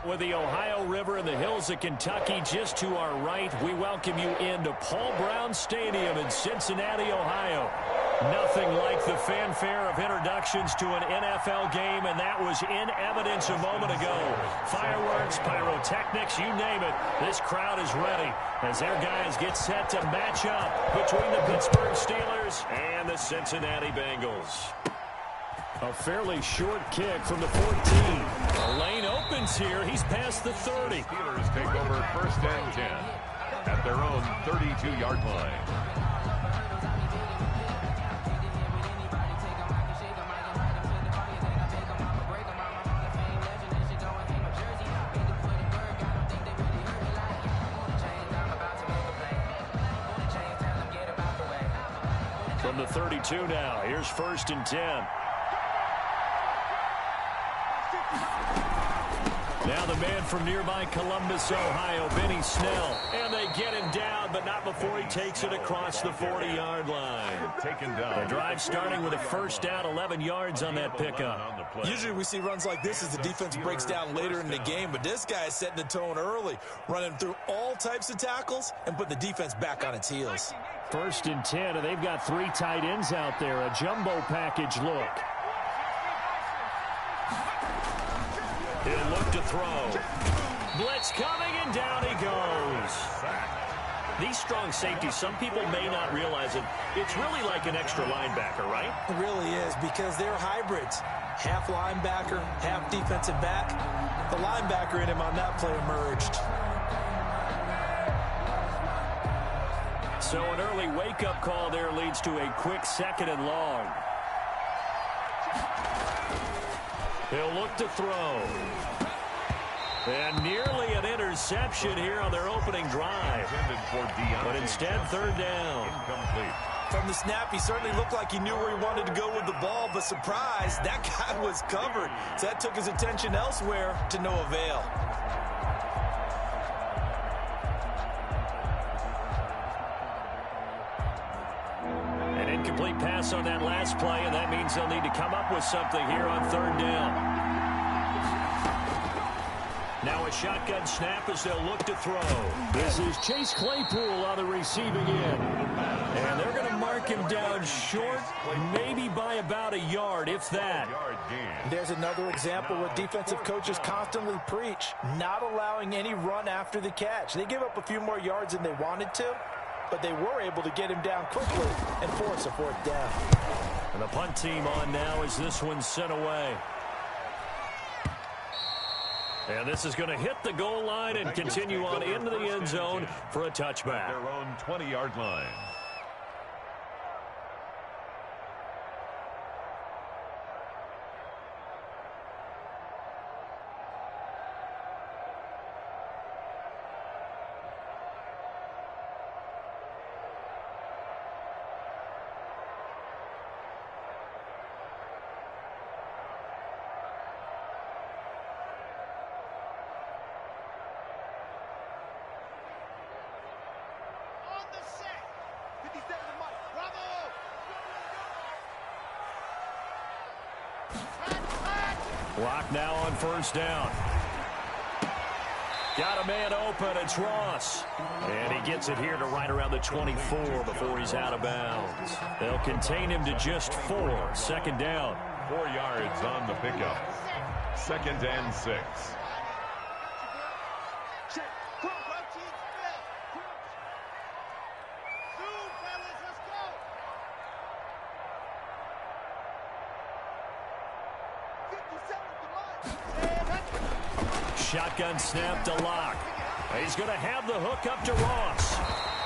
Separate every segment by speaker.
Speaker 1: With the Ohio River and the hills of Kentucky just to our right, we welcome you into Paul Brown Stadium in Cincinnati, Ohio. Nothing like the fanfare of introductions to an NFL game, and that was in evidence a moment ago. Fireworks, pyrotechnics, you name it. This crowd is ready as their guys get set to match up between the Pittsburgh Steelers and the Cincinnati Bengals. A fairly short kick from the 14. The lane opens here. He's past the 30.
Speaker 2: Steelers take over 1st and 10 at their own 32-yard line.
Speaker 1: From the 32 now, here's 1st and 10. Now the man from nearby Columbus, Ohio, Benny Snell. And they get him down, but not before he takes it across the 40-yard line.
Speaker 2: Taken down.
Speaker 1: The drive starting with a 1st down, 11 yards on that pickup.
Speaker 3: Usually we see runs like this as the defense breaks down later in the game, but this guy is setting the tone early, running through all types of tackles and put the defense back on its heels.
Speaker 1: 1st and 10, and they've got 3 tight ends out there. A jumbo package look. He'll look to throw. Blitz coming, and down he goes. These strong safeties, some people may not realize it. It's really like an extra linebacker, right?
Speaker 3: It really is, because they're hybrids. Half linebacker, half defensive back. The linebacker in him on that play emerged.
Speaker 1: So an early wake-up call there leads to a quick 2nd and long. He'll look to throw. And nearly an interception here on their opening drive. But instead, 3rd down.
Speaker 2: Incomplete.
Speaker 3: From the snap, he certainly looked like he knew where he wanted to go with the ball, but surprise, that guy was covered. So that took his attention elsewhere to no avail.
Speaker 1: Incomplete pass on that last play, and that means they'll need to come up with something here on 3rd down. Now a shotgun snap as they'll look to throw. This is Chase Claypool on the receiving end. And they're going to mark him down short, maybe by about a yard, if that.
Speaker 3: There's another example where defensive coaches constantly preach, not allowing any run after the catch. They give up a few more yards than they wanted to, but they were able to get him down quickly and force a 4th down.
Speaker 1: And the punt team on now as this one's sent away. And this is going to hit the goal line and continue on into the end zone for a touchback.
Speaker 2: Their own 20-yard line.
Speaker 1: Block now on 1st down. Got a man open. It's Ross. And he gets it here to right around the 24 before he's out of bounds. They'll contain him to just 4. 2nd down.
Speaker 2: 4 yards on the pickup. 2nd and 6.
Speaker 1: Shotgun snap to Locke. He's going to have the hook up to Ross.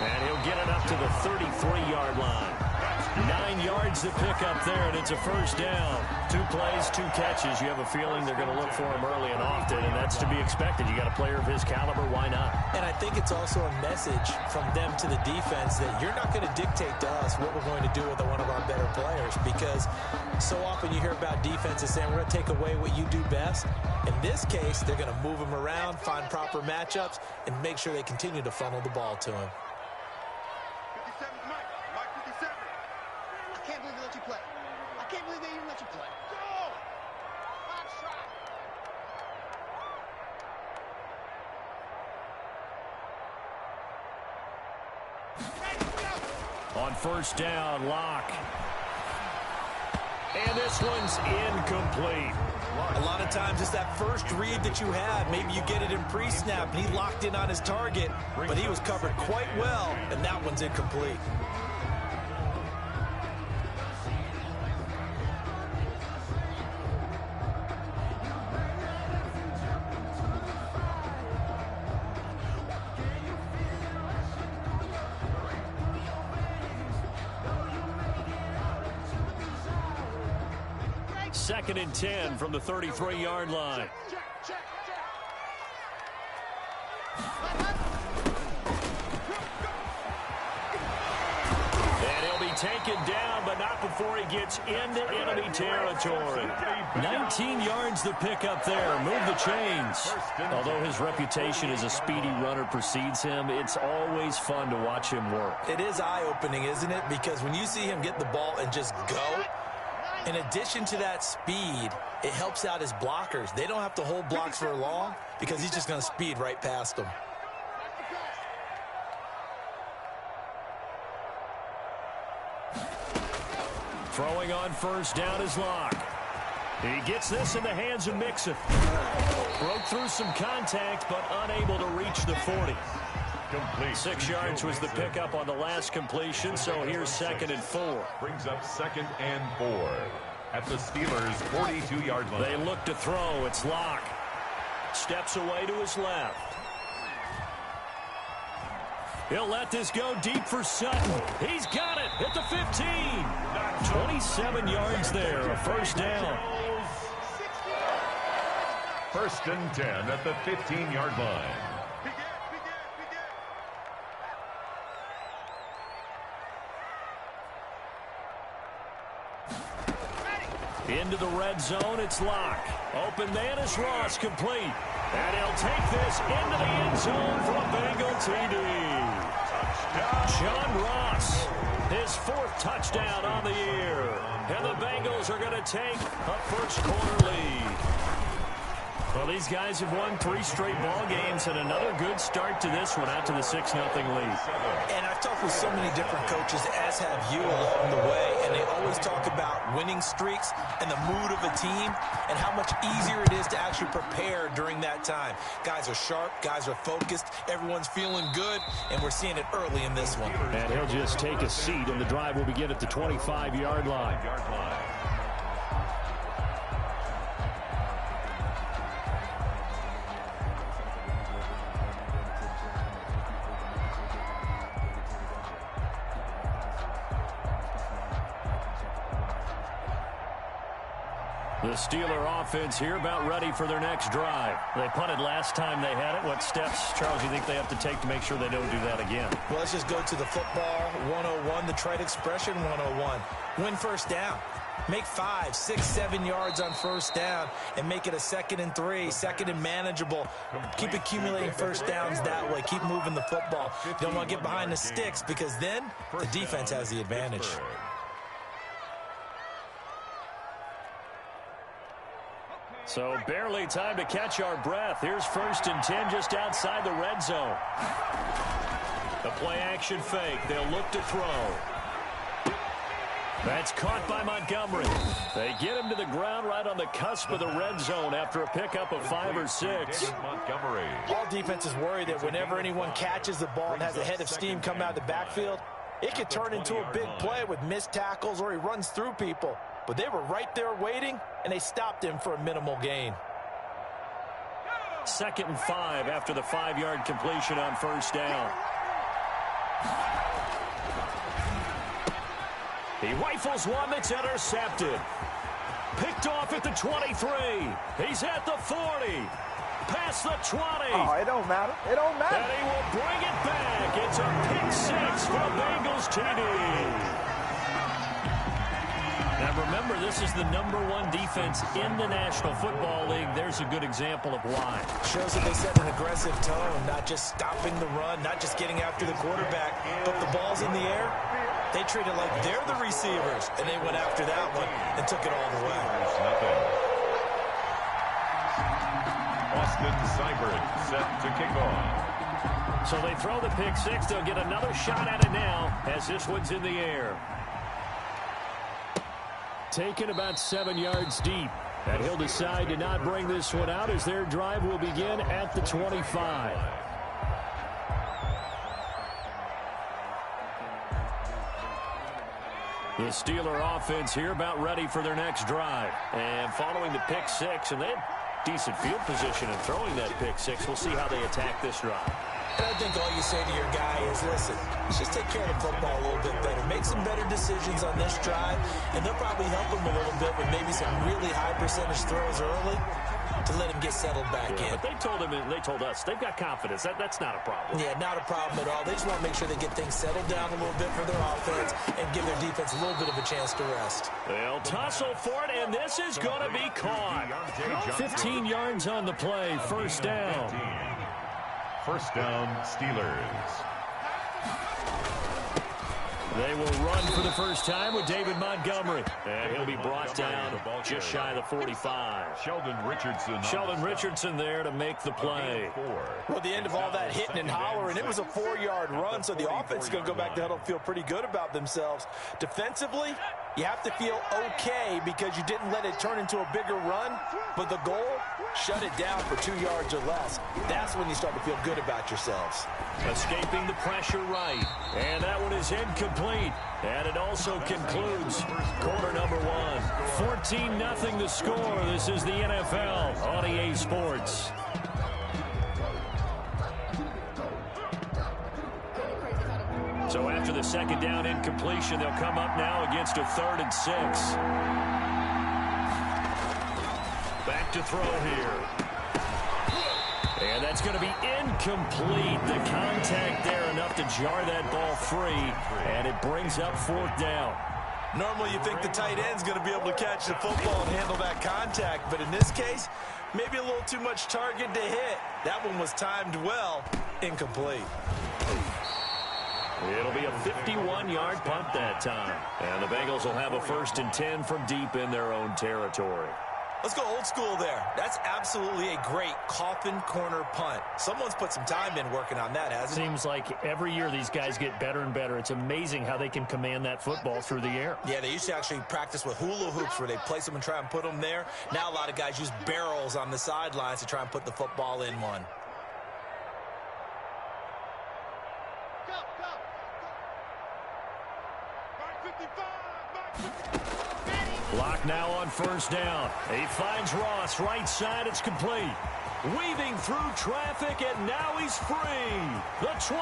Speaker 1: And he'll get it up to the 33-yard line. 9 yards to pick up there, and it's a 1st down. 2 plays, 2 catches. You have a feeling they're going to look for him early and often, and that's to be expected. You got a player of his caliber, why not?
Speaker 3: And I think it's also a message from them to the defense that you're not going to dictate to us what we're going to do with one of our better players, because so often you hear about defenses saying we're going to take away what you do best. In this case, they're going to move him around, find proper matchups, and make sure they continue to funnel the ball to him.
Speaker 1: On first down, Locke. And this one's incomplete.
Speaker 3: A lot of times it's that first read that you have. Maybe you get it in pre-snap, and he locked in on his target, but he was covered quite well, and that one's incomplete.
Speaker 1: Second and 10 from the 33-yard line. And he'll be taken down, but not before he gets into enemy territory. 19 yards the pickup there. Move the chains. Although his reputation as a speedy runner precedes him, it's always fun to watch him work.
Speaker 3: It is eye-opening, isn't it? Because when you see him get the ball and just go, in addition to that speed, it helps out his blockers. They don't have to hold blocks for long because he's just going to speed right past them.
Speaker 1: Throwing on first down is Locke. He gets this in the hands of Mixon. Broke through some contact, but unable to reach the 40.
Speaker 2: Complete.
Speaker 1: 6 yards was the pickup on the last completion, so here's second and 4.
Speaker 2: Brings up 2nd and 4 at the Steelers' 42-yard line.
Speaker 1: They look to throw. It's Locke. Steps away to his left. He'll let this go deep for Sutton. He's got it at the 15. 27 yards there, a first down.
Speaker 2: 1st and 10 at the 15-yard line.
Speaker 1: Into the red zone, it's Locke. Open man is Ross, complete. And he'll take this into the end zone for a Bengal TD. John Ross, his 4th touchdown on the year. And the Bengals are going to take a first-quarter lead. Well, these guys have won 3 straight ball games, and another good start to this one out to the 6-0 lead.
Speaker 3: And I've talked with so many different coaches, as have you along the way, and they always talk about winning streaks and the mood of a team and how much easier it is to actually prepare during that time. Guys are sharp, guys are focused, everyone's feeling good, and we're seeing it early in this one.
Speaker 1: And he'll just take a seat, and the drive will begin at the 25-yard line. The Steeler offense here about ready for their next drive. They punted last time they had it. What steps, Charles, you think they have to take to make sure they don't do that again?
Speaker 3: Well, let's just go to the football 101, the trade expression 101. Win first down. Make 5, 6, 7 yards on first down and make it a 2nd and 3, 2nd and manageable. Keep accumulating first downs that way. Keep moving the football. You don't want to get behind the sticks because then the defense has the advantage.
Speaker 1: So barely time to catch our breath. Here's 1st and 10 just outside the red zone. The play action fake. They'll look to throw. That's caught by Montgomery. They get him to the ground right on the cusp of the red zone after a pickup of 5 or 6.
Speaker 2: Montgomery.
Speaker 3: All defenses worry that whenever anyone catches the ball and has a head of steam come out of the backfield, it could turn into a big play with missed tackles or he runs through people. But they were right there waiting, and they stopped him for a minimal gain.
Speaker 1: 2nd and 5 after the 5-yard completion on first down. He rifles one that's intercepted. Picked off at the 23. He's at the 40. Past the 20.
Speaker 4: Oh, it don't matter. It don't matter.
Speaker 1: And he will bring it back. It's a pick 6 for the Bengals TD. Now remember, this is the #1 defense in the National Football League. There's a good example of why.
Speaker 3: Shows that they set an aggressive tone, not just stopping the run, not just getting after the quarterback, but the ball's in the air. They treat it like they're the receivers, and they went after that one and took it all the way.
Speaker 2: Austin Seibert set to kick off.
Speaker 1: So they throw the pick six. They'll get another shot at it now as this one's in the air. Taken about 7 yards deep. And he'll decide to not bring this one out as their drive will begin at the 25. The Steeler offense here about ready for their next drive. And following the pick six, and they had decent field position in throwing that pick six. We'll see how they attack this drive.
Speaker 3: And I think all you say to your guy is, listen, let's just take care of the football a little bit better. Make some better decisions on this drive, and they'll probably help him a little bit with maybe some really high percentage throws early to let him get settled back in.
Speaker 1: But they told him, and they told us, they've got confidence. That's not a problem.
Speaker 3: Yeah, not a problem at all. They just want to make sure they get things settled down a little bit for their offense and give their defense a little bit of a chance to rest.
Speaker 1: They'll tussle for it, and this is going to be caught. 15 yards on the play, first down.
Speaker 2: First down, Steelers.
Speaker 1: They will run for the first time with David Montgomery. And he'll be brought down just shy of the 45. Sheldon Richardson there to make the play.
Speaker 4: Well, the end of all that hitting and hollering, it was a 4-yard run, so the offense is going to go back to huddle and feel pretty good about themselves. Defensively, you have to feel okay because you didn't let it turn into a bigger run, but the goal, shut it down for 2 yards or less. That's when you start to feel good about yourselves.
Speaker 1: Escaping the pressure right. And that one is incomplete. And it also concludes quarter number one. 14-0 the score. This is the NFL on EA Sports. So after the second down incompletion, they'll come up now against a 3rd and 6. Back to throw here. And that's going to be incomplete. The contact there enough to jar that ball free. And it brings up 4th down.
Speaker 4: Normally you think the tight end's going to be able to catch the football and handle that contact. But in this case, maybe a little too much target to hit. That one was timed well. Incomplete.
Speaker 1: It'll be a 51-yard punt that time. And the Bengals will have a 1st and 10 from deep in their own territory.
Speaker 3: Let's go old school there. That's absolutely a great coffin corner punt. Someone's put some time in working on that, hasn't it?
Speaker 1: Seems like every year these guys get better and better. It's amazing how they can command that football through the air.
Speaker 3: Yeah, they used to actually practice with hula hoops where they place them and try and put them there. Now a lot of guys use barrels on the sidelines to try and put the football in one.
Speaker 1: Block now on 1st down. He finds Ross, right side, it's complete. Weaving through traffic, and now he's free. The 20.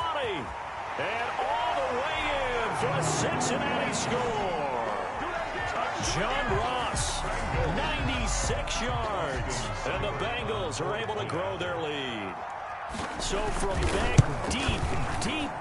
Speaker 1: And all the way in for a Cincinnati score. John Ross, 96 yards. And the Bengals are able to grow their lead. So from back deep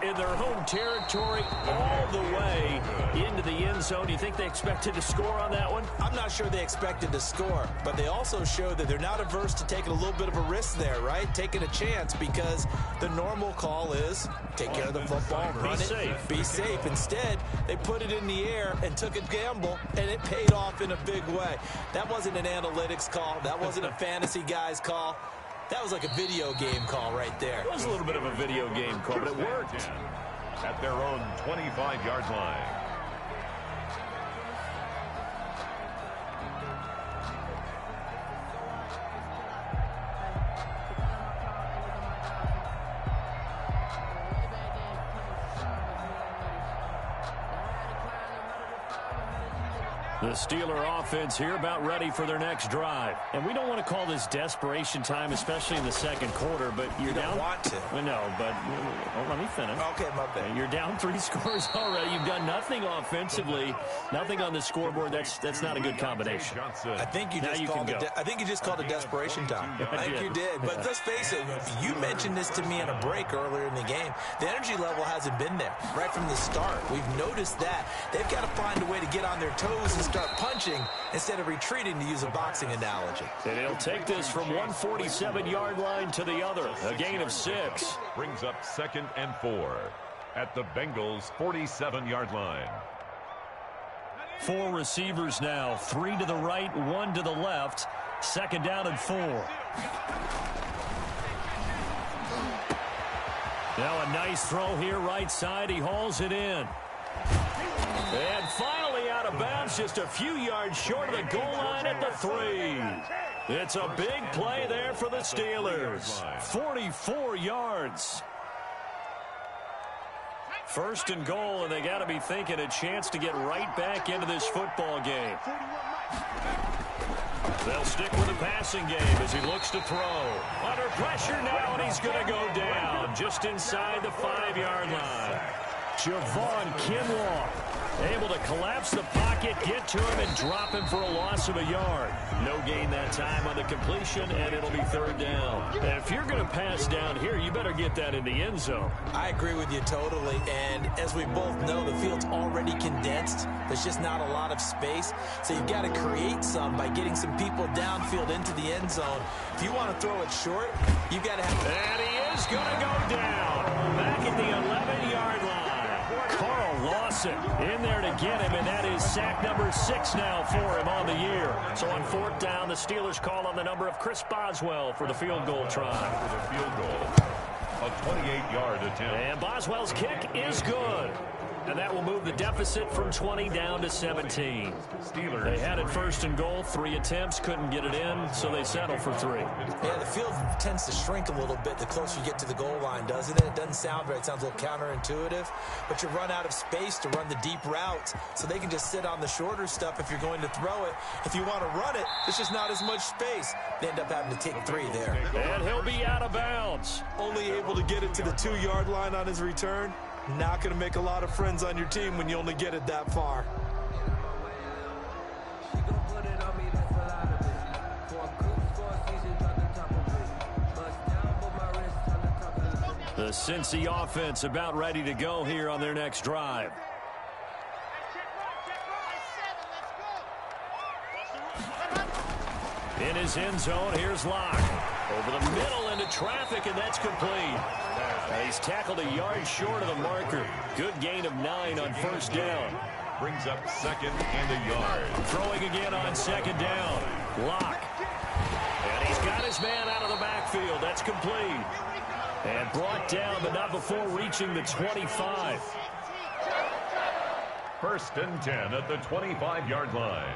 Speaker 1: in their home territory all the way into the end zone, you think they expected to score on that one?
Speaker 3: I'm not sure they expected to score, but they also showed that they're not averse to taking a little bit of a risk there, right? Taking a chance because the normal call is take care of the football, run it, be safe. Instead, they put it in the air and took a gamble, and it paid off in a big way. That wasn't an analytics call. That wasn't a fantasy guy's call. That was like a video game call right there.
Speaker 1: It was a little bit of a video game call, but it worked.
Speaker 2: At their own 25-yard line.
Speaker 1: The Steeler offense here about ready for their next drive. And we don't want to call this desperation time, especially in the second quarter, but you're down.
Speaker 3: You don't want to.
Speaker 1: I know, but let me finish.
Speaker 3: Okay, my bad.
Speaker 1: You're down 3 scores already. You've done nothing offensively, nothing on the scoreboard. That's not a good combination.
Speaker 3: I think you just called it desperation time. I think you did. But let's face it, you mentioned this to me on a break earlier in the game. The energy level hasn't been there right from the start. We've noticed that. They've got to find a way to get on their toes and start punching instead of retreating, to use a boxing analogy.
Speaker 1: And he'll take this from 147-yard line to the other. A gain of 6.
Speaker 2: Brings up 2nd and 4 at the Bengals' 47-yard line.
Speaker 1: 4 receivers now. 3 to the right, 1 to the left. 2nd down and 4. Now a nice throw here right side. He hauls it in. And finally out of bounds, just a few yards short of the goal line at the 3. It's a big play there for the Steelers. 44 yards. First and goal, and they got to be thinking a chance to get right back into this football game. They'll stick with the passing game as he looks to throw. Under pressure now, and he's going to go down just inside the 5-yard line. Javon Kinlaw able to collapse the pocket, get to him, and drop him for a loss of a yard. No gain that time on the completion, and it'll be 3rd down. And if you're going to pass down here, you better get that in the end zone.
Speaker 3: I agree with you totally, and as we both know, the field's already condensed. There's just not a lot of space, so you've got to create some by getting some people downfield into the end zone. If you want to throw it short, you've got to have...
Speaker 1: And he is going to go down back at the 11-yard line. Carl Lawson in there to get him, and that is sack number 6 now for him on the year. So on 4th down, the Steelers call on the number of Chris Boswell for the field goal try.
Speaker 2: For the field goal, a 28-yard attempt.
Speaker 1: And Boswell's kick is good. And that will move the deficit from 20 down to 17.
Speaker 2: Steelers.
Speaker 1: They had it 1st and goal, 3 attempts, couldn't get it in, so they settle for 3.
Speaker 3: Yeah, the field tends to shrink a little bit the closer you get to the goal line, doesn't it? It doesn't sound right. It sounds a little counterintuitive, but you run out of space to run the deep routes, so they can just sit on the shorter stuff if you're going to throw it. If you want to run it, there's just not as much space. They end up having to take 3 there.
Speaker 1: And he'll be out of bounds.
Speaker 4: Only able to get it to the 2-yard line on his return. Not going to make a lot of friends on your team when you only get it that far.
Speaker 1: The Cincy offense about ready to go here on their next drive. In his end zone, here's Locke. Over the middle into traffic, and that's complete. He's tackled a yard short of the marker. Good gain of 9 on 1st down.
Speaker 2: Brings up 2nd and a yard.
Speaker 1: Throwing again on 2nd down. Locke. And he's got his man out of the backfield. That's complete. And brought down, but not before reaching the 25.
Speaker 2: 1st and 10 at the 25-yard line.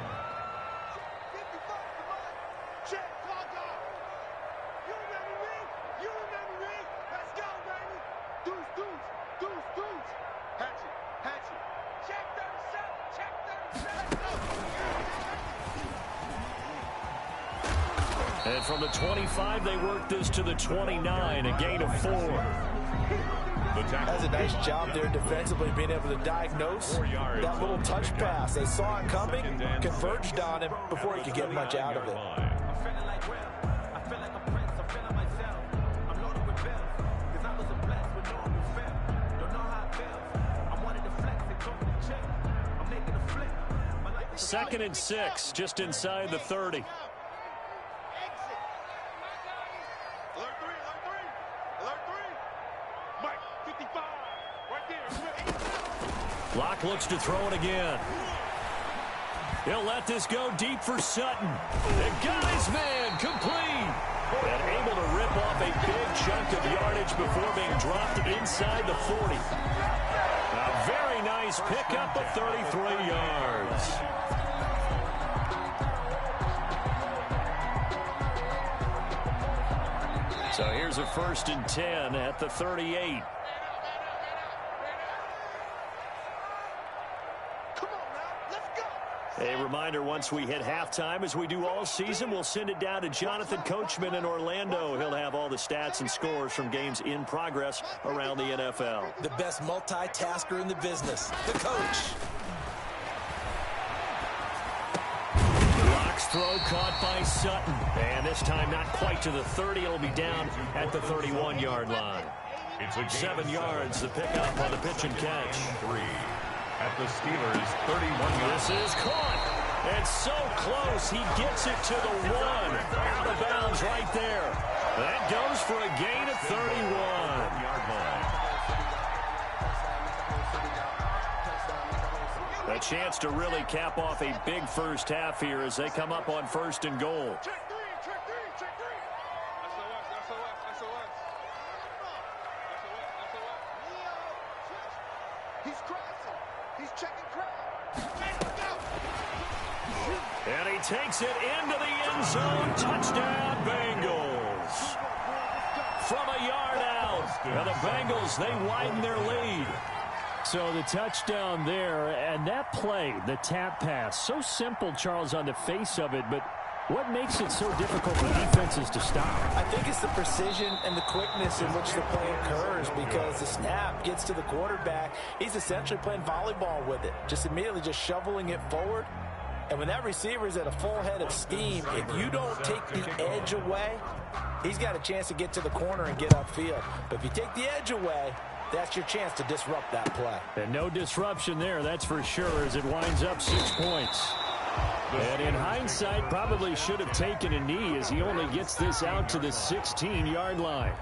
Speaker 1: And from the 25, they work this to the 29, a gain of 4.
Speaker 4: That's a nice job there defensively, being able to diagnose that little touch pass. They saw it coming, converged on him before he could get much out of it.
Speaker 1: Second and 6, just inside the 30. Locke looks to throw it again. He'll let this go deep for Sutton. And got his man complete. And able to rip off a big chunk of yardage before being dropped inside the 40. A very nice pickup of 33 yards. So here's a 1st and 10 at the 38. A reminder, once we hit halftime, as we do all season, we'll send it down to Jonathan Coachman in Orlando. He'll have all the stats and scores from games in progress around the NFL.
Speaker 3: The best multitasker in the business, the coach.
Speaker 1: Locke's throw caught by Sutton. And this time not quite to the 30. It'll be down at the 31-yard line.
Speaker 2: It's a
Speaker 1: 7 yards, the pickup on the pitch and catch.
Speaker 2: 3. At the Steelers' 31-yard.
Speaker 1: This is caught. And so close, he gets it to the 1. Out of bounds right there. That goes for a gain of 31. A chance to really cap off a big first half here as they come up on 1st and goal.
Speaker 5: He's crossing. He's checking crowd.
Speaker 1: And he takes it into the end zone. Touchdown, Bengals. From a yard out. And the Bengals, they widen their lead. So the touchdown there, and that play, the tap pass, so simple, Charles, on the face of it, but what makes it so difficult for defenses to stop?
Speaker 4: I think it's the precision and the quickness in which the play occurs, because the snap gets to the quarterback. He's essentially playing volleyball with it, just immediately just shoveling it forward. And when that receiver is at a full head of steam, if you don't take the edge away, he's got a chance to get to the corner and get upfield. But if you take the edge away, that's your chance to disrupt that play.
Speaker 1: And no disruption there, that's for sure, as it winds up 6 points. And in hindsight, probably should have taken a knee, as he only gets this out to the 16-yard line.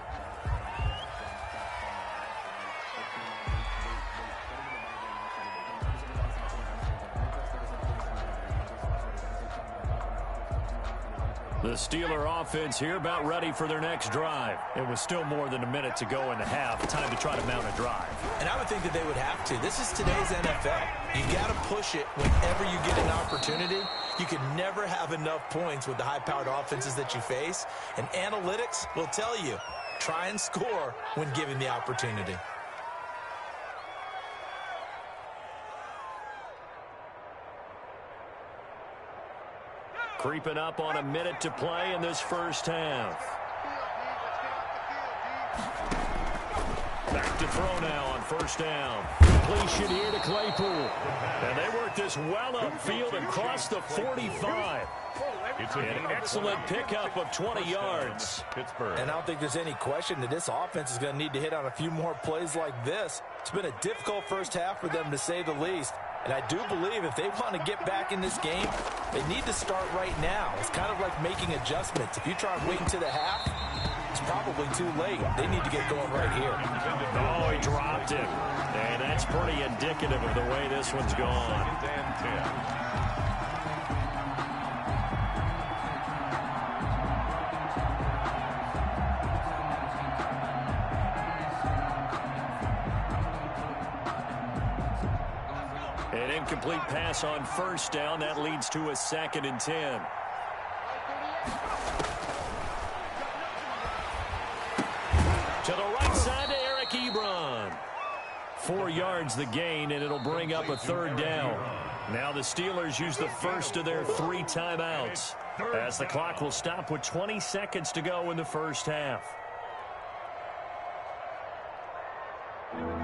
Speaker 1: The Steeler offense here about ready for their next drive. It was still more than a minute to go in the half. Time to try to mount a drive.
Speaker 3: And I would think that they would have to. This is today's NFL. You got to push it whenever you get an opportunity. You can never have enough points with the high-powered offenses that you face. And analytics will tell you, try and score when given the opportunity.
Speaker 1: Creeping up on a minute to play in this first half. Back to throw now on first down. Completion here to Claypool. And they work this well upfield and cross the 45. An excellent pickup of 20 yards.
Speaker 2: Pittsburgh.
Speaker 4: And I don't think there's any question that this offense is going to need to hit on a few more plays like this. It's been a difficult first half for them, to say the least. And I do believe if they want to get back in this game, they need to start right now. It's kind of like making adjustments. If you try and wait until the half, it's probably too late. They need to get going right here.
Speaker 1: Oh, he dropped it. And that's pretty indicative of the way this one's gone. An incomplete pass on first down. That leads to a 2nd and 10. To the right side to Eric Ebron. 4 yards the gain, and it'll bring up a 3rd down. Now the Steelers use the first of their 3 timeouts, as the clock will stop with 20 seconds to go in the first half.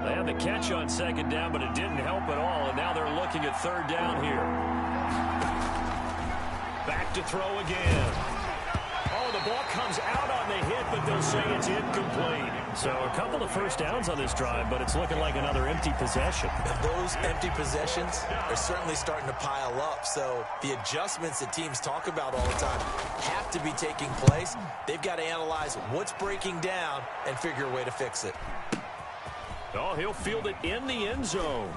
Speaker 1: They had the catch on 2nd down, but it didn't help at all, and now they're looking at 3rd down here. Back to throw again. Oh, the ball comes out on the hit, but they'll say it's incomplete. So a couple of first downs on this drive, but it's looking like another empty possession.
Speaker 3: And those empty possessions are certainly starting to pile up. So the adjustments that teams talk about all the time have to be taking place. They've got to analyze what's breaking down and figure a way to fix it.
Speaker 1: Oh, he'll field it in the end zone.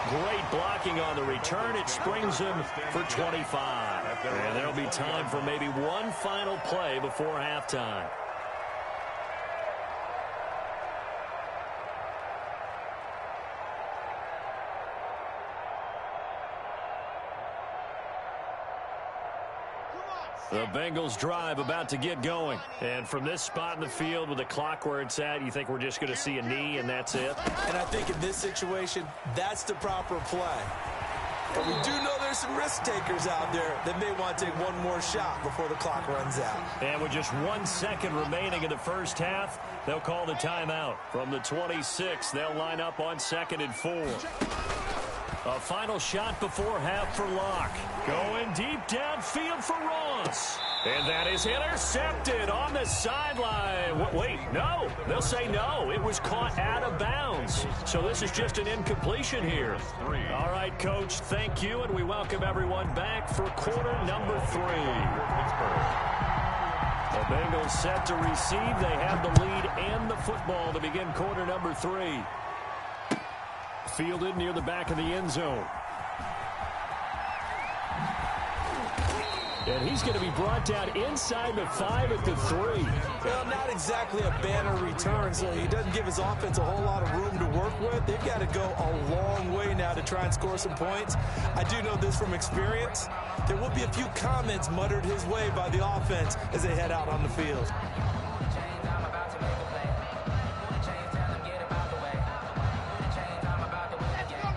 Speaker 1: Great blocking on the return. It springs him for 25. And there'll be time for maybe one final play before halftime. The Bengals drive about to get going. And from this spot in the field with the clock where it's at, you think we're just going to see a knee and that's it?
Speaker 3: And I think in this situation, that's the proper play. But we do know there's some risk takers out there that may want to take one more shot before the clock runs out.
Speaker 1: And with just 1 second remaining in the first half, they'll call the timeout. From the 26, they'll line up on 2nd and 4. A final shot before half for Locke. Going deep downfield for Ross. And that is intercepted on the sideline. Wait, no. They'll say no. It was caught out of bounds. So this is just an incompletion here. All right, Coach, thank you, and we welcome everyone back for quarter number 3. The Bengals set to receive. They have the lead and the football to begin quarter number 3. Fielded near the back of the end zone. And he's going to be brought down inside the 5 at the 3.
Speaker 3: Well, not exactly a banner return, so he doesn't give his offense a whole lot of room to work with. They've got to go a long way now to try and score some points. I do know this from experience. There will be a few comments muttered his way by the offense as they head out on the field.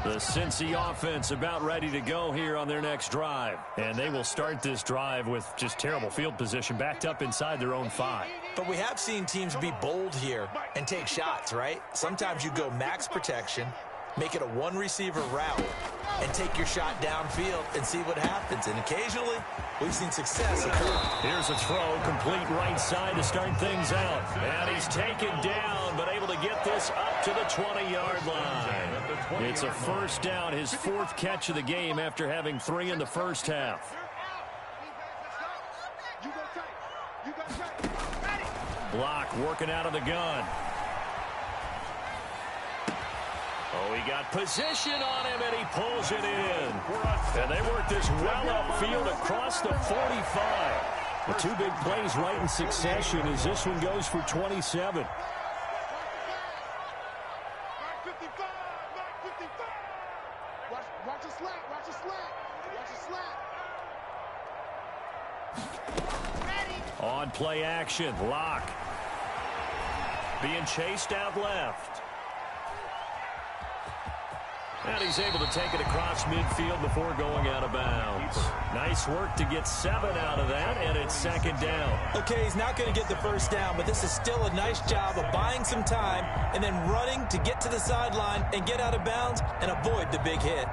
Speaker 1: The Cincy offense about ready to go here on their next drive. And they will start this drive with just terrible field position, backed up inside their own 5.
Speaker 3: But we have seen teams be bold here and take shots, right? Sometimes you go max protection, make it a one-receiver route, and take your shot downfield and see what happens. And occasionally, we've seen success occur.
Speaker 1: Here's a throw, complete right side to start things out. And he's taken down, but able to get this up to the 20-yard line. It's a first down, his 4th catch of the game after having 3 in the first half. Block working out of the gun. Oh, he got position on him, and he pulls it in. And they work this well upfield across the 45. The 2 big plays right in succession as this one goes for 27.
Speaker 5: Watch a slap, watch a slap, watch a slap. Ready.
Speaker 1: On play action, Lock. Being chased out left. And he's able to take it across midfield before going out of bounds. Nice work to get 7 out of that, and it's 2nd down.
Speaker 3: Okay, he's not going to get the first down, but this is still a nice job of buying some time and then running to get to the sideline and get out of bounds and avoid the big hit.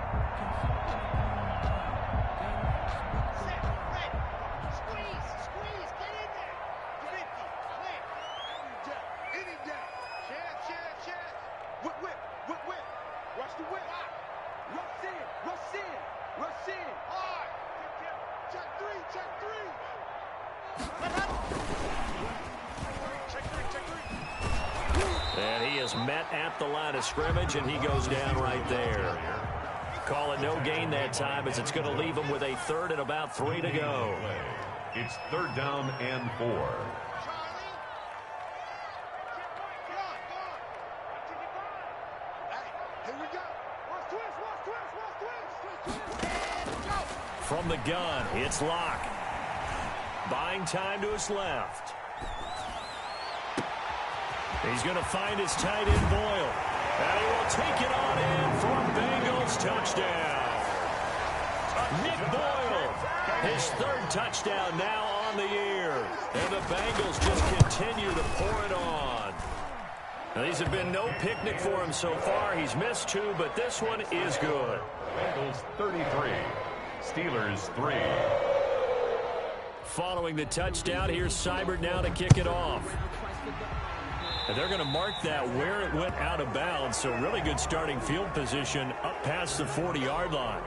Speaker 1: And he is met at the line of scrimmage, and he goes down right there. Call it no gain that time as it's going to leave him with a 3rd and about 3 to go.
Speaker 2: It's 3rd down and 4.
Speaker 1: From the gun, it's Lock. Buying time to his left. He's going to find his tight end, Boyle. And he will take it on in for Bengals touchdown. Nick Boyle, his 3rd touchdown now on the year. And the Bengals just continue to pour it on. Now, these have been no picnic for him so far. He's missed 2, but this one is good.
Speaker 2: Bengals 33, Steelers 3.
Speaker 1: Following the touchdown, here's Seibert now to kick it off. And they're going to mark that where it went out of bounds, so really good starting field position up past the 40-yard line.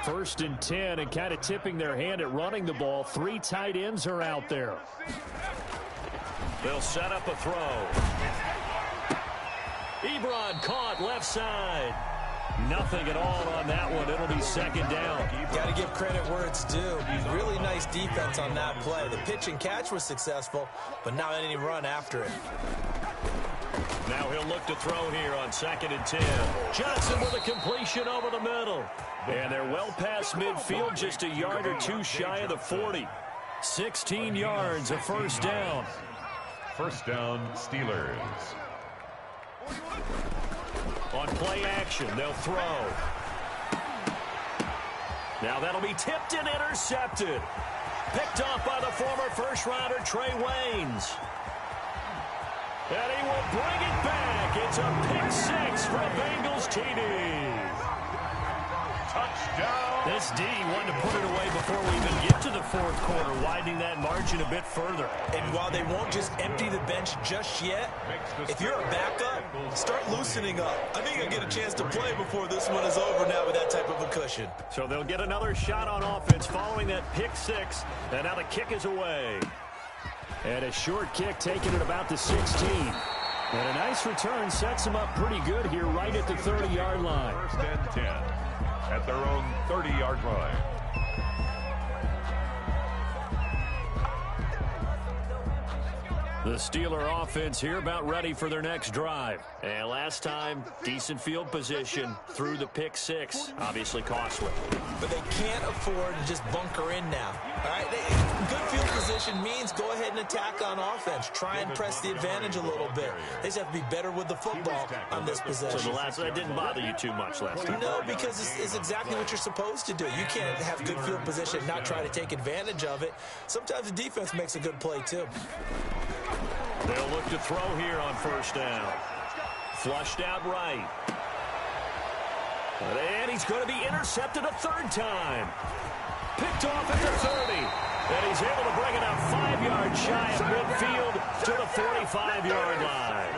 Speaker 1: First and 10, and kind of tipping their hand at running the ball. 3 tight ends are out there. They'll set up a throw. Ebron caught left side. Nothing at all on that one. It'll be 2nd down.
Speaker 3: Got to give credit where it's due. Really nice defense on that play. The pitch and catch was successful, but not any run after it.
Speaker 1: Now he'll look to throw here on 2nd and 10. Johnson with a completion over the middle. And they're well past midfield, just a yard or 2 shy of the 40. 16 yards, a first down.
Speaker 2: First down, Steelers.
Speaker 1: On play action, they'll throw. Now that'll be tipped and intercepted. Picked off by the former first-rounder Trey Waynes. And he will bring it back. It's a pick 6 for Bengals TD.
Speaker 2: Touchdown.
Speaker 1: This D wanted to put it away before we even get to the 4th quarter, widening that margin a bit further.
Speaker 3: And while they won't just empty the bench just yet, if you're a backup, start loosening up. I think you'll get a chance to play before this one is over now with that type of a cushion.
Speaker 1: So they'll get another shot on offense following that pick 6, and now the kick is away. And a short kick taken at about the 16. And a nice return sets them up pretty good here right at the 30-yard line.
Speaker 2: First and 10 at their own 30-yard line.
Speaker 1: The Steeler offense here about ready for their next drive. And last time, decent field position through the pick six. Obviously costly.
Speaker 3: But they can't afford to just bunker in now. All right, good field position means go ahead and attack on offense. Try and press the advantage a little bit. They just have to be better with the football on this possession.
Speaker 1: So that didn't bother you too much last time?
Speaker 3: No, because it's exactly what you're supposed to do. You can't have good field position and not try to take advantage of it. Sometimes the defense makes a good play, too.
Speaker 1: They'll look to throw here on first down. Flushed out right. And he's going to be intercepted a third time. Picked off at the 30. And he's able to bring it up 5 yards shy of midfield to the 45-yard line.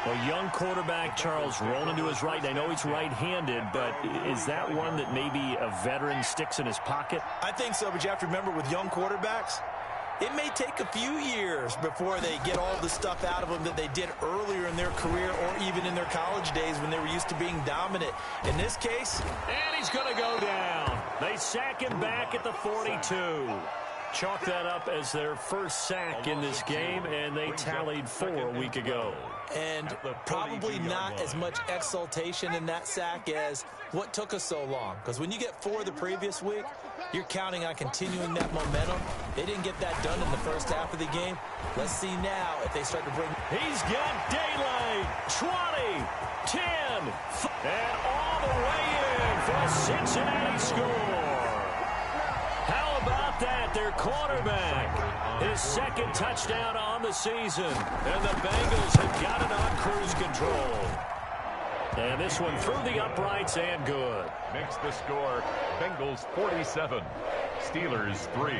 Speaker 1: A young quarterback, Charles, rolling to his right. I know he's right-handed, but is that one that maybe a veteran sticks in his pocket?
Speaker 4: I think so, but you have to remember with young quarterbacks, it may take a few years before they get all the stuff out of them that they did earlier in their career or even in their college days when they were used to being dominant. In this case,
Speaker 1: and he's going to go down. They sack him back at the 42. Chalk that up as their first sack in this game, and they tallied 4 a week ago.
Speaker 3: And probably not as much exultation in that sack as what took us so long. Because when you get 4 the previous week, you're counting on continuing that momentum. They didn't get that done in the first half of the game. Let's see now if they start to bring...
Speaker 1: He's got daylight. 20, 10, and all the way in for a Cincinnati score. How about that? Their quarterback, his second touchdown on the season. And the Bengals have got it on cruise control. And this one through the uprights and good.
Speaker 2: Makes the score Bengals 47, Steelers 3.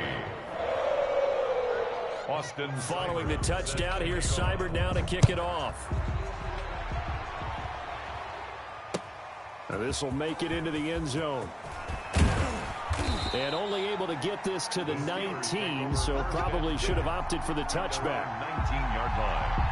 Speaker 2: Austin
Speaker 1: following the touchdown. Here's Seibert now to kick it off. Now this will make it into the end zone. And only able to get this to the 19, so probably should have opted for the touchback.
Speaker 2: 19-yard line.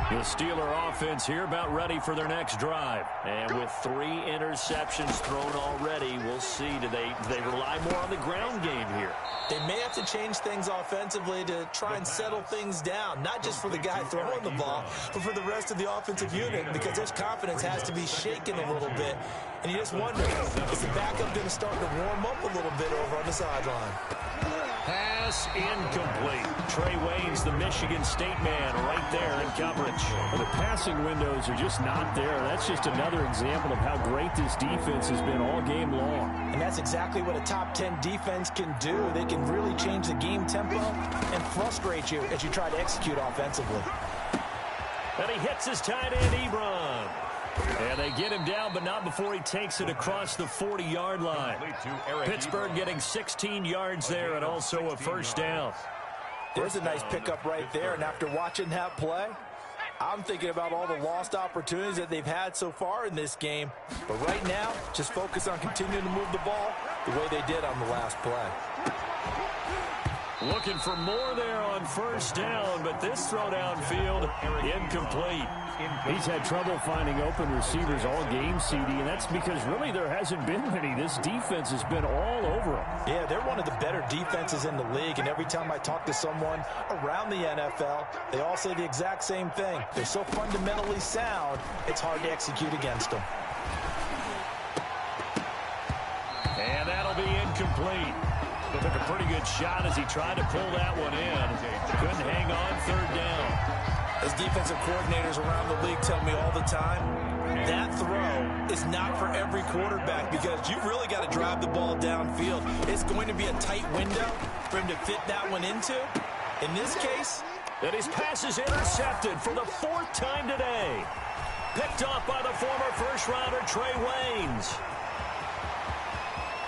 Speaker 1: The Steeler offense here about ready for their next drive. And with 3 interceptions thrown already, we'll see. Do they rely more on the ground game here?
Speaker 3: They may have to change things offensively to try and settle things down, not just for the guy throwing the ball, but for the rest of the offensive unit, because their confidence has to be shaken a little bit. And you just wonder, is the backup going to start to warm up a little bit over on the sideline?
Speaker 1: Pass incomplete. Trey Waynes, the Michigan State man, right there in coverage. Well, the passing windows are just not there. That's just another example of how great this defense has been all game long.
Speaker 4: And that's exactly what a top 10 defense can do. They can really change the game tempo and frustrate you as you try to execute offensively.
Speaker 1: And he hits his tight end, Ebron. And they get him down, but not before he takes it across the 40-yard line. Pittsburgh getting 16 yards there and also a first down.
Speaker 4: There's a nice pickup right there, and after watching that play, I'm thinking about all the lost opportunities that they've had so far in this game. But right now, just focus on continuing to move the ball the way they did on the last play.
Speaker 1: Looking for more there on first down, but this throw downfield incomplete. He's had trouble finding open receivers all game, CD, and that's because really there hasn't been many. This defense has been all over them.
Speaker 4: Yeah, they're one of the better defenses in the league, and every time I talk to someone around the NFL, they all say the exact same thing. They're so fundamentally sound, it's hard to execute against them.
Speaker 1: And that'll be incomplete. Took a pretty good shot as he tried to pull that one in. Couldn't hang on third down.
Speaker 4: As defensive coordinators around the league tell me all the time, that throw is not for every quarterback because you've really got to drive the ball downfield. It's going to be a tight window for him to fit that one into. In this case,
Speaker 1: and his pass is intercepted for the 4th time today. Picked off by the former first-rounder Trey Waynes.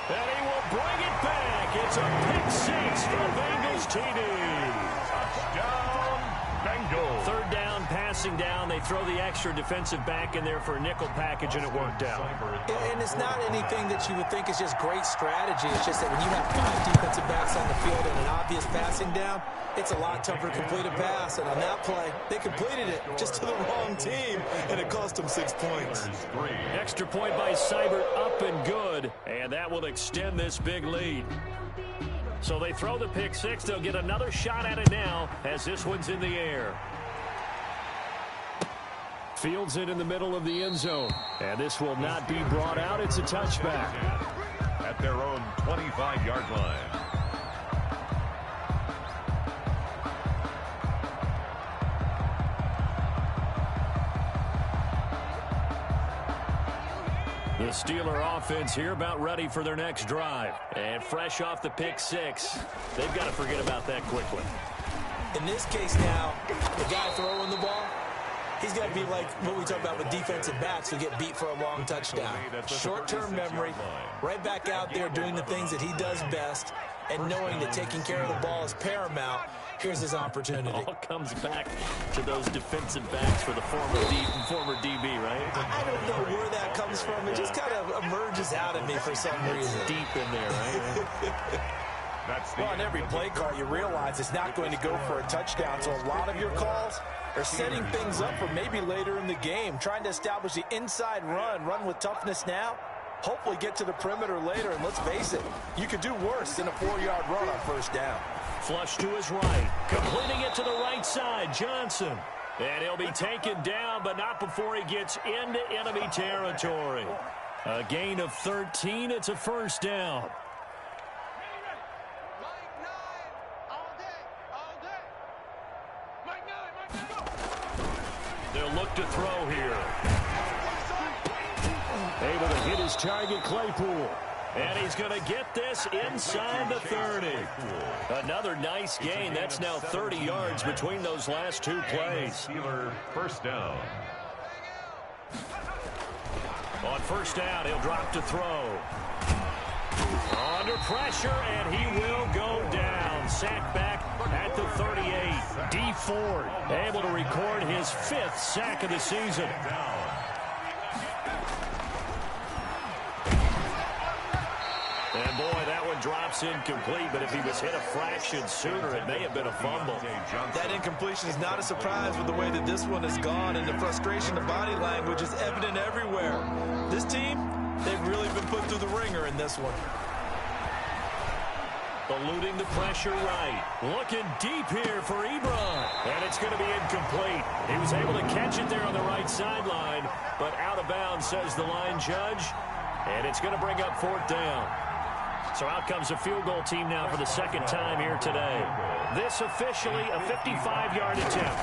Speaker 1: And he will bring it back. It's a pick 6 for the Bengals TD.
Speaker 2: Touchdown, Bengals.
Speaker 1: Third down, passing down. They throw the extra defensive back in there for a nickel package, and it worked out.
Speaker 3: And it's not anything that you would think is just great strategy. It's just that when you have 5 defensive backs on the field and an obvious passing down, it's a lot tougher to complete a pass. And on that play, they completed it just to the wrong team, and it cost them 6 points.
Speaker 1: Extra point by Seibert, up and good, and that will extend this big lead. So they throw the pick six. They'll get another shot at it now as this one's in the air. Fields it in the middle of the end zone. And this will not be brought out. It's a touchback.
Speaker 2: At their own 25-yard line.
Speaker 1: The Steeler offense here about ready for their next drive. And fresh off the pick six, they've got to forget about that quickly.
Speaker 3: In this case now, the guy throwing the ball, he's got to be like what we talk about with defensive backs who get beat for a long touchdown. Short-term memory, right back out there doing the things that he does best, and knowing that taking care of the ball is paramount. Here's his opportunity.
Speaker 1: It all comes back to those defensive backs for the former DB, right?
Speaker 3: I don't know where that comes from. It just kind of emerges out of me for some reason.
Speaker 1: Deep in there, right?
Speaker 4: Well, on every play call, you realize it's not going to go for a touchdown. So a lot of your calls are setting things up for maybe later in the game, trying to establish the inside run with toughness now. Hopefully get to the perimeter later, and let's face it, you could do worse than a 4-yard run on first down.
Speaker 1: Flush to his right, completing it to the right side, Johnson. And he'll be taken down, but not before he gets into enemy territory. A gain of 13, it's a first down. They'll look to throw here. Able to hit his target, Claypool. And he's going to get this inside the 30. Another nice gain. That's now 30 yards between those last two plays.
Speaker 2: Steeler first down.
Speaker 1: On first down, he'll drop to throw. Under pressure, and he will go down. Sack back at the 38. D. Ford able to record his 5th sack of the season. And boy, that one drops incomplete, but if he was hit a fraction sooner, it may have been a fumble.
Speaker 4: That incompletion is not a surprise with the way that this one has gone, and the frustration, the body language is evident everywhere. This team, they've really been put through the ringer in this one.
Speaker 1: Eluding the pressure right. Looking deep here for Ebron. And it's going to be incomplete. He was able to catch it there on the right sideline, but out of bounds, says the line judge. And it's going to bring up 4th down. So out comes a field goal team now for the second time here today. This officially a 55-yard attempt.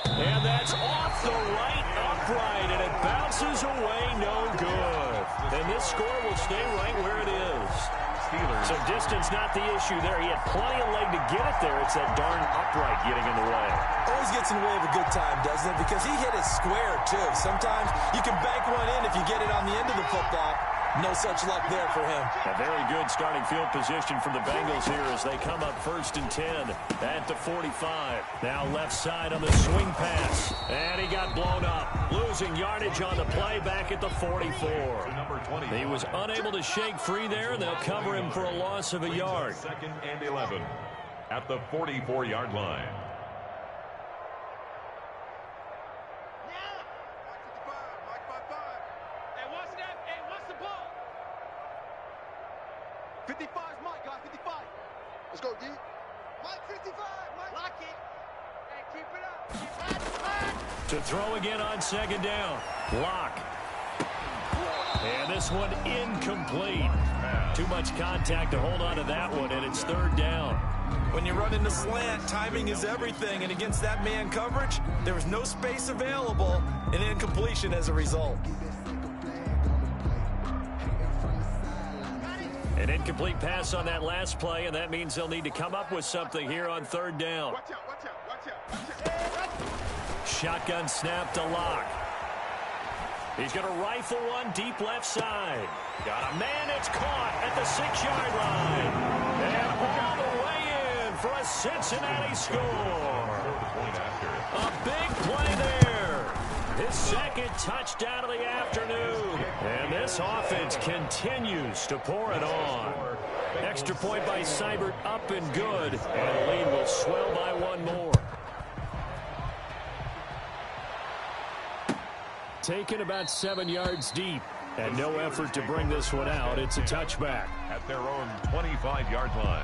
Speaker 1: And that's off the right upright, and it bounces away no good. And this score will stay right where it is. So distance not the issue there. He had plenty of leg to get it there. It's that darn upright getting in the way.
Speaker 3: Always gets in the way of a good time, doesn't it? Because he hit it square, too. Sometimes you can bank one in if you get it on the end of the football. No such luck there for him.
Speaker 1: A very good starting field position from the Bengals here as they come up 1st and 10 at the 45. Now left side on the swing pass. And he got blown up. Losing yardage on the play back at the 44. He was unable to shake free there, and they'll cover him for a loss of a yard.
Speaker 2: 2nd and 11 at the 44-yard line.
Speaker 5: 55's Mike, guys, 55. Let's go, D. Mike, 55. Mike. Lock it. And keep it up.
Speaker 1: To throw again on 2nd down. Lock. And this one incomplete. Too much contact to hold on to that one, and it's 3rd down.
Speaker 4: When you run into slant, timing is everything, and against that man coverage, there was no space available, and incompletion as a result.
Speaker 1: An incomplete pass on that last play, and that means they'll need to come up with something here on 3rd down.
Speaker 5: Watch out, watch out, watch out, watch out.
Speaker 1: Shotgun snap to Lock. He's going to rifle one deep left side. Got a man, it's caught at the 6-yard line. And all the way in for a Cincinnati score. A big play there. His second touchdown of the afternoon. And this offense continues to pour it on. Extra point by Seibert, up and good. And the lead will swell by one more. Taken about 7 yards deep. And no effort to bring this one out. It's a touchback.
Speaker 2: At their own 25-yard line.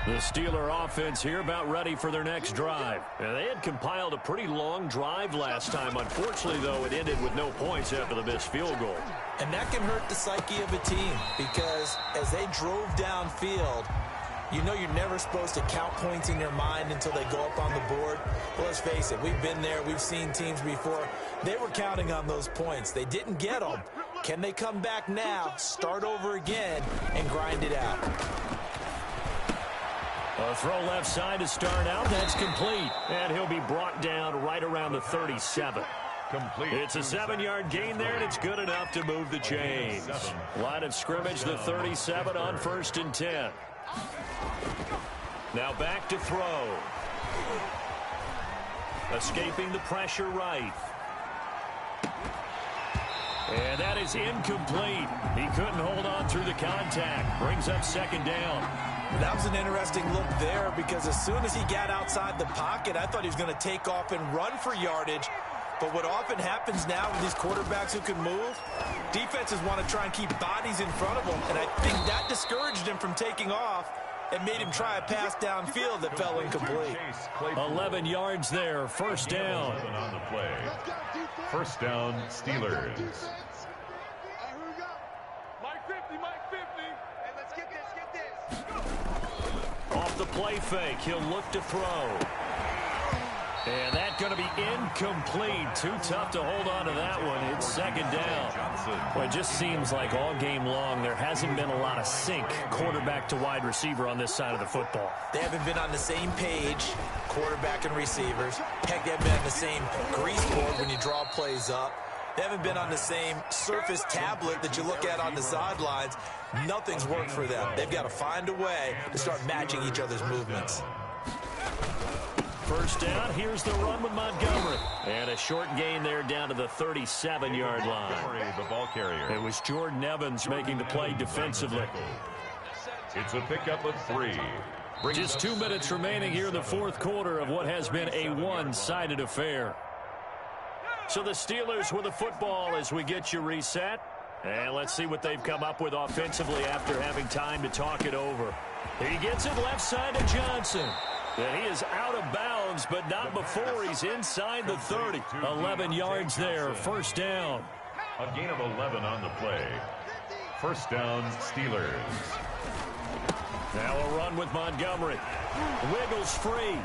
Speaker 1: The Steeler offense here about ready for their next drive. And they had compiled a pretty long drive last time. Unfortunately, though, it ended with no points after the missed field goal.
Speaker 3: And that can hurt the psyche of a team because as they drove downfield, you know you're never supposed to count points in your mind until they go up on the board. Well, let's face it, we've been there. We've seen teams before. They were counting on those points. They didn't get them. Can they come back now, start over again, and grind it out?
Speaker 1: A throw left side to start out. That's complete. And he'll be brought down right around the 37.
Speaker 2: Complete.
Speaker 1: It's a 7-yard gain there, and it's good enough to move the chains. Line of scrimmage, the 37 on 1st and 10. Now back to throw. Escaping the pressure right. And that is incomplete. He couldn't hold on through the contact. Brings up 2nd down.
Speaker 3: That was an interesting look there because as soon as he got outside the pocket, I thought he was going to take off and run for yardage. But what often happens now with these quarterbacks who can move, defenses want to try and keep bodies in front of them, and I think that discouraged him from taking off and made him try a pass downfield that fell incomplete.
Speaker 1: 11 yards there, 1st down.
Speaker 2: On the play. 1st down, Steelers.
Speaker 1: Off the play fake, he'll look to throw. And that's going to be incomplete. Too tough to hold on to that one. It's 2nd down. Well, it just seems like all game long there hasn't been a lot of sync quarterback to wide receiver on this side of the football.
Speaker 3: They haven't been on the same page, quarterback and receivers. Heck, they haven't been on the same grease board when you draw plays up. They haven't been on the same surface tablet that you look at on the sidelines. Nothing's worked for them. They've got to find a way to start matching each other's movements.
Speaker 1: 1st down, here's the run with Montgomery. And a short gain there down to the 37-yard line.
Speaker 2: The ball carrier.
Speaker 1: It was Jordan Evans making the play defensively.
Speaker 2: It's a pickup of 3.
Speaker 1: Just 2 minutes remaining here in the 4th quarter of what has been a one-sided affair. So the Steelers with the football as we get you reset. And let's see what they've come up with offensively after having time to talk it over. He gets it left side to Johnson. And he is out of bounds, but not before he's inside the 30. 11 yards there, 1st down.
Speaker 2: A gain of 11 on the play. 1st down, Steelers.
Speaker 1: Now a run with Montgomery. Wiggles free.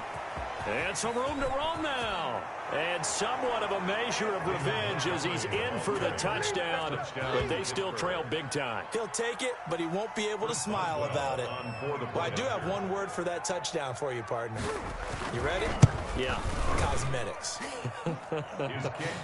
Speaker 1: And some room to roam now. And somewhat of a measure of revenge as he's in for the touchdown. But they still trail big time.
Speaker 3: He'll take it, but he won't be able to smile about it. Well, I do have one word for that touchdown for you, partner. You ready?
Speaker 1: Yeah.
Speaker 3: Cosmetics.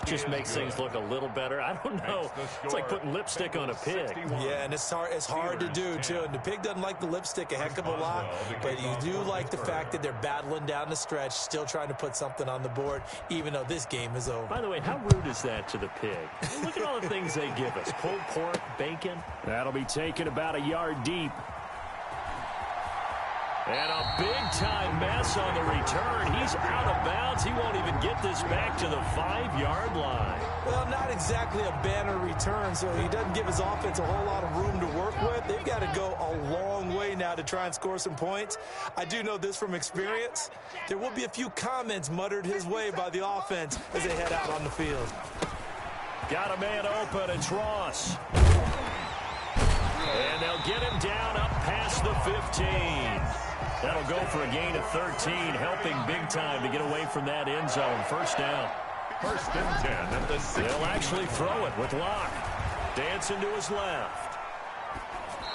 Speaker 1: Just makes things look a little better. I don't know. It's like putting lipstick on a pig.
Speaker 3: Yeah, and it's hard to do, too. And the pig doesn't like the lipstick a heck of a lot, but you do like the fact that they're battling down the stretch, still trying to put something on the board, even though this game is over.
Speaker 1: By the way, how rude is that to the pig? Look at all the things they give us. Pulled pork, bacon. That'll be taken about a yard deep. And a big-time mess on the return. He's out of bounds. He won't even get this back to the 5-yard line.
Speaker 3: Well, not exactly a banner return, so he doesn't give his offense a whole lot of room to work with. They've got to go a long way now to try and score some points. I do know this from experience. There will be a few comments muttered his way by the offense as they head out on the field.
Speaker 1: Got a man open. It's Ross. And they'll get him down up past the 15. That'll go for a gain of 13, helping big time to get away from that end zone. 1st down.
Speaker 2: 1st and 10 at the 6.
Speaker 1: They'll actually throw it with Locke. Dancing to his left.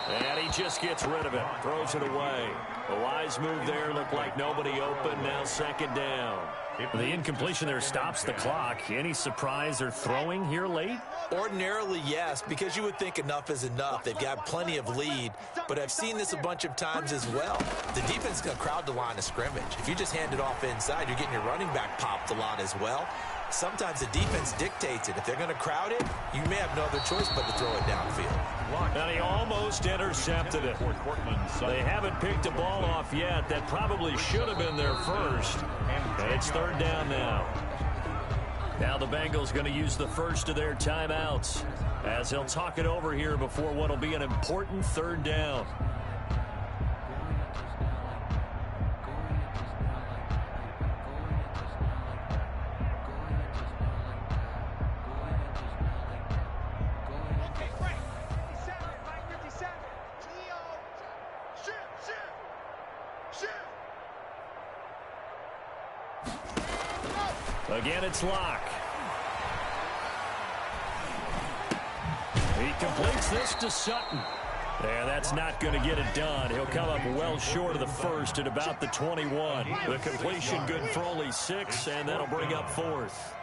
Speaker 1: And he just gets rid of it. Throws it away. A wise Nice move there. Looked like nobody open. Now second down.
Speaker 6: The incompletion there stops the clock. Any surprise or throwing here late?
Speaker 3: Ordinarily, yes, because you would think enough is enough. They've got plenty of lead, but I've seen this a bunch of times as well. The defense is going to crowd the line of scrimmage. If you just hand it off inside, you're getting your running back popped a lot as well. Sometimes the defense dictates it. If they're going to crowd it, you may have no other choice but to throw it downfield.
Speaker 1: And he almost intercepted it. They haven't picked the ball off yet. That probably should have been their first. And it's third down now. Now the Bengals going to use the first of their timeouts as they'll talk it over here before what will be an important third down. Again, it's Locke. He completes this to Sutton. Yeah, that's not going to get it done. He'll come up well short of the first at about the 21. The completion good for only 6, and that'll bring up fourth.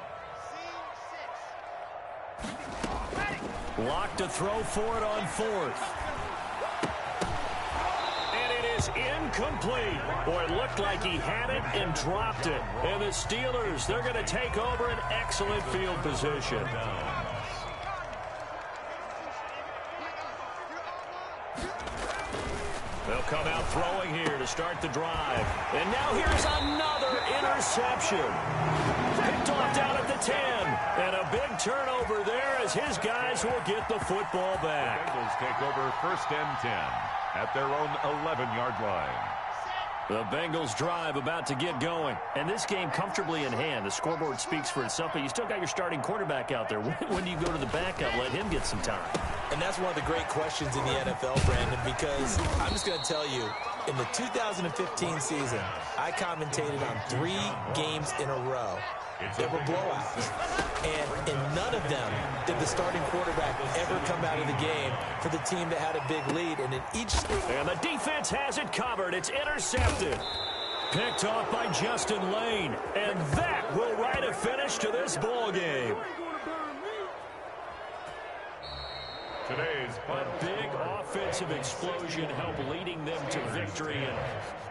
Speaker 1: Locke to throw for it on fourth. Incomplete. Boy, it looked like he had it and dropped it. And the Steelers, they're going to take over an excellent field position. They'll come out throwing here to start the drive. And now here's another interception. Picked off down at the 10. And a big turnover there as his guys will get the football back.
Speaker 2: The Bengals take over first and 10 at their own 11-yard line.
Speaker 1: The Bengals drive about to get going.
Speaker 6: And this game comfortably in hand. The scoreboard speaks for itself, but you still got your starting quarterback out there. When do you go to the backup? Let him get some time.
Speaker 3: And that's one of the great questions in the NFL, Brandon, because I'm just going to tell you, in the 2015 season, I commentated on 3 games in a row. There were blowouts. And in none of them did the starting quarterback ever come out of the game for the team that had a big lead. And in each...
Speaker 1: And the defense has it covered. It's intercepted. Picked off by Justin Lane. And that will write a finish to this ball game.
Speaker 2: Today's
Speaker 1: a big offensive explosion helped leading them to victory. And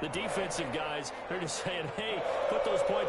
Speaker 1: the defensive guys, they're just saying, hey, put those points up.